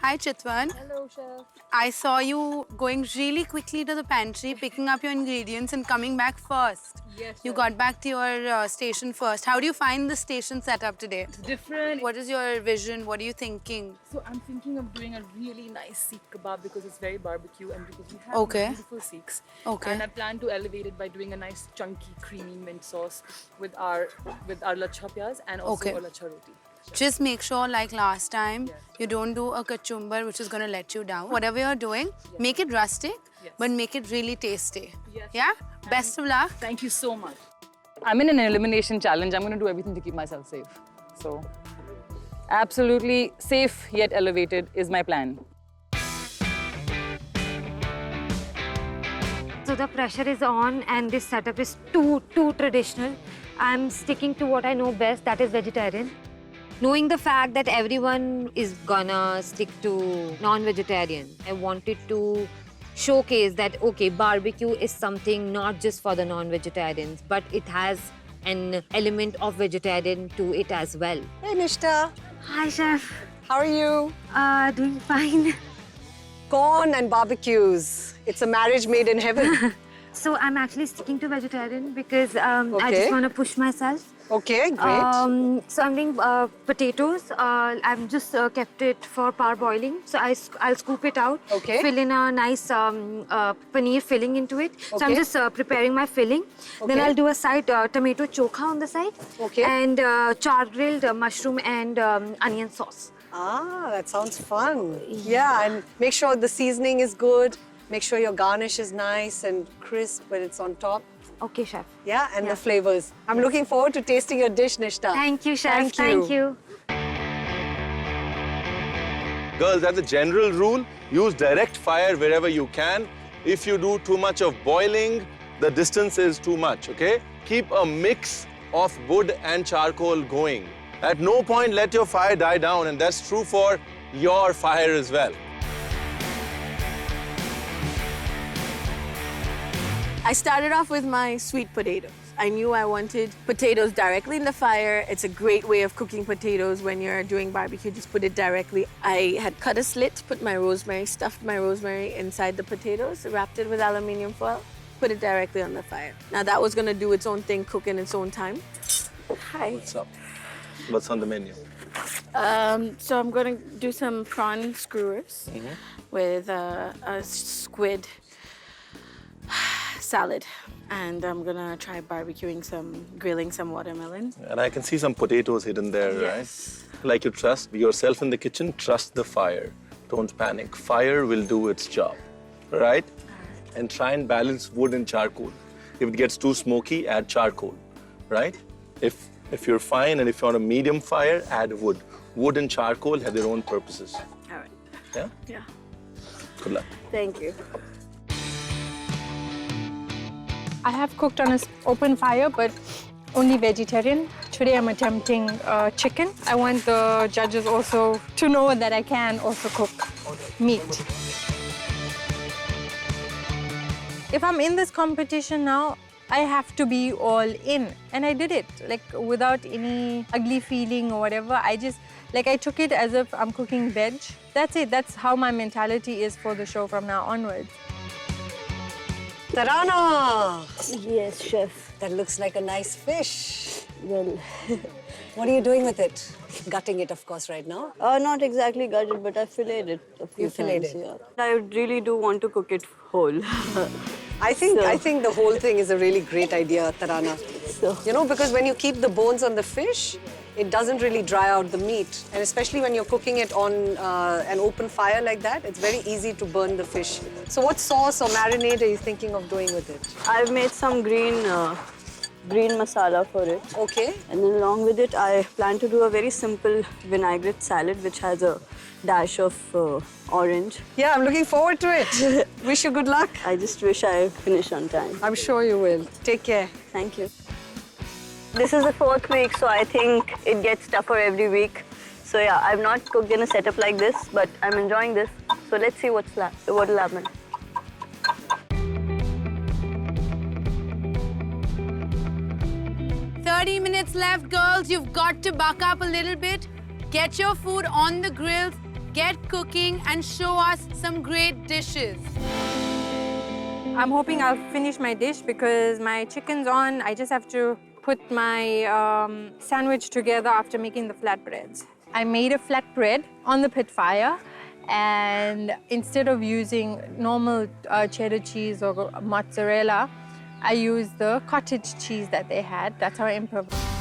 Hi, Chitwan. Hello, chef. I saw you going really quickly to the pantry, picking up your ingredients and coming back first. Yes, You chef. got back to your station first. How do you find the station setup today? It's different. What is your vision? What are you thinking? So I'm thinking of doing a really nice Sikh kebab because it's very barbecue and because we have Okay. beautiful Sikhs. Okay. And I plan to elevate it by doing a nice chunky, creamy mint sauce with our lachha pyaz and also Okay. a lachha roti. Just make sure, like last time, Yes. you don't do a kachumbar, which is going to let you down. Whatever you're doing, make it rustic, Yes. but make it really tasty. Yes. Yeah? Best of luck. Thank you so much. I'm in an elimination challenge. I'm going to do everything to keep myself safe. So, absolutely safe yet elevated is my plan. So the pressure is on and this setup is too traditional. I'm sticking to what I know best, that is vegetarian. Knowing the fact that everyone is gonna stick to non-vegetarian, I wanted to showcase that, okay, barbecue is something not just for the non-vegetarians, but it has an element of vegetarian to it as well. Hey, Nishta. Hi, chef. How are you? Doing fine. Corn and barbecues. It's a marriage made in heaven. So I'm actually sticking to vegetarian because I Okay. just want to push myself. Okay, great. So I'm doing potatoes. I've just kept it for parboiling. So I'll scoop it out. Okay. Fill in a nice paneer filling into it. So I'm Okay. just preparing my filling. Then Okay. I'll do a side tomato chokha on the side. Okay. And char grilled mushroom and onion sauce. Ah, that sounds fun. Yeah, and make sure the seasoning is good. Make sure your garnish is nice and crisp when it's on top. Okay, chef. Yeah, and the flavors. I'm looking forward to tasting your dish, Nishta. Thank you, chef. Thank you. Girls, as a general rule, use direct fire wherever you can. If you do too much of boiling, the distance is too much, okay? Keep a mix of wood and charcoal going. At no point let your fire die down, and that's true for your fire as well. I started off with my sweet potatoes. I knew I wanted potatoes directly in the fire. It's a great way of cooking potatoes when you're doing barbecue. Just put it directly. I had cut a slit, put my rosemary, stuffed my rosemary inside the potatoes, wrapped it with aluminum foil, put it directly on the fire. Now that was gonna do its own thing, cook in its own time. Hi. What's up? What's on the menu? So I'm gonna do some prawn skewers with a squid salad, and I'm gonna try grilling some watermelon. And I can see some potatoes hidden there, Yes. right? Like you trust yourself in the kitchen, trust the fire. Don't panic. Fire will do its job, right? And try and balance wood and charcoal. If it gets too smoky, add charcoal, right? If you're fine and if you're on a medium fire, add wood. Wood and charcoal have their own purposes. All right. Yeah? Yeah. Good luck. Thank you. I have cooked on an open fire, but only vegetarian. Today I'm attempting chicken. I want the judges also to know that I can also cook meat. If I'm in this competition now, I have to be all in. And I did it, like without any ugly feeling or whatever. I took it as if I'm cooking veg. That's it. That's how my mentality is for the show from now onwards. Tarana! Yes, chef. That looks like a nice fish. Well, What are you doing with it? Gutting it, of course, right now. not exactly gutted, but I filleted it a few You filleted times. it. Yeah. I really do want to cook it whole. I think the whole thing is a really great idea, Tarana. So- You know, because when you keep the bones on the fish, it doesn't really dry out the meat. And especially when you're cooking it on an open fire like that, it's very easy to burn the fish. So what sauce or marinade are you thinking of doing with it? I've made some green masala for it. Okay. And then along with it, I plan to do a very simple vinaigrette salad, which has a dash of orange. Yeah, I'm looking forward to it. Wish you good luck. I just wish I finish on time. I'm sure you will. Take care. Thank you. This is the 4th week, so I think it gets tougher every week. So yeah, I've not cooked in a setup like this, but I'm enjoying this. So let's see what'll happen. 30 minutes left, girls. You've got to buck up a little bit. Get your food on the grills get cooking and show us some great dishes. I'm hoping I'll finish my dish because my chicken's on. I just have to put my sandwich together after making the flatbreads. I made a flatbread on the pit fire, and instead of using normal cheddar cheese or mozzarella, I used the cottage cheese that they had. That's how I improvised.